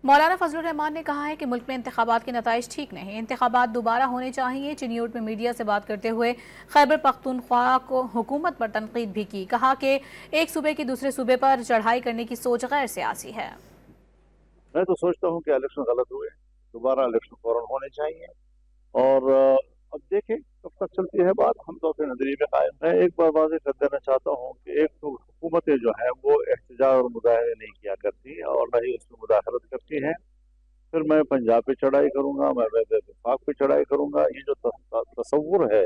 مولانا فضل الرحمان نے کہا ہے کہ ملک میں انتخابات کے نتائج ٹھیک نہیں، انتخابات دوبارہ ہونے چاہیے۔ چنیوٹ میں میڈیا سے بات کرتے ہوئے خیبر پختونخوا کو حکومت پر تنقید بھی کی، کہا کہ ایک صوبے کی دوسرے صوبے پر چڑھائی کرنے کی سوچ غیر سیاسی ہے۔ میں تو سوچتا ہوں کہ الیکشن غلط ہوئے، دوبارہ الیکشن فوراً ہونے چاہیے اور اب دیکھیں کب تک چلتی ہے بات، ہم تو اپنے نظریے میں قائم۔ میں ایک بار واضح کر دینا چاہتا ہوں کہ ایک تو حکومتیں جو ہیں وہ احتجاج اور مظاہرے نہیں کیا کرتی اور نہ ہی اس میں مداخلت کرتی ہیں۔ پھر میں پنجاب پہ چڑھائی کروں گا، میں وفاق پہ چڑھائی کروں گا، یہ جو تصور ہے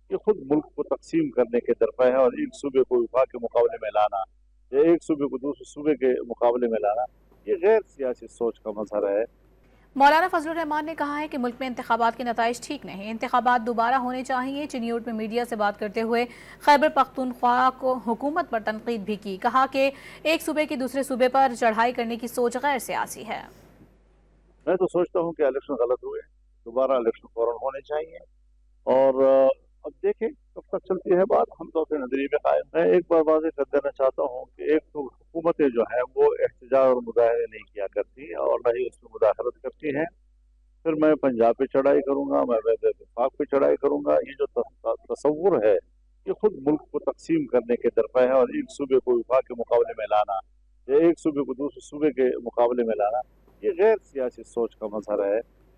یہ خود ملک کو تقسیم کرنے کے درپے ہے، اور ایک صوبے کو وفاق کے مقابلے میں لانا یا ایک صوبے کو دوسرے صوبے کے مقابلے میں لانا، یہ غیر سیاسی سوچ کا مظہر ہے۔ مولانا فضل الرحمان نے کہا ہے کہ ملک میں انتخابات کے نتائج ٹھیک نہیں، انتخابات دوبارہ ہونے چاہیے۔ چنیوٹ میں میڈیا سے بات کرتے ہوئے خیبر پختونخوا کو حکومت پر تنقید بھی کی، کہا کہ ایک صوبے کی دوسرے صوبے پر چڑھائی کرنے کی سوچ غیر سیاسی ہے۔ میں تو سوچتا ہوں کہ الیکشن غلط ہوئے، دوبارہ الیکشن فوراً ہونے چاہیے اور اب دیکھیں کب تک چلتی ہے بات، ہم تو اپنے نظریے میں قائم۔ میں ایک بار واضح کر دینا چاہتا ہوں کہ ایک تو حکومتیں جو ہیں وہ احتجاج اور مظاہرے نہیں کیا کرتی اور نہ ہی اس میں مداخلت کرتی ہیں۔ پھر میں پنجاب پہ چڑھائی کروں گا، میں وفاق پہ چڑھائی کروں گا، یہ جو تصور ہے یہ خود ملک کو تقسیم کرنے کے درپے ہے، اور ایک صوبے کو وفاق کے مقابلے میں لانا یا ایک صوبے کو دوسرے صوبے کے مقابلے میں لانا، یہ غیر سیاسی سوچ کا مظہر ہے۔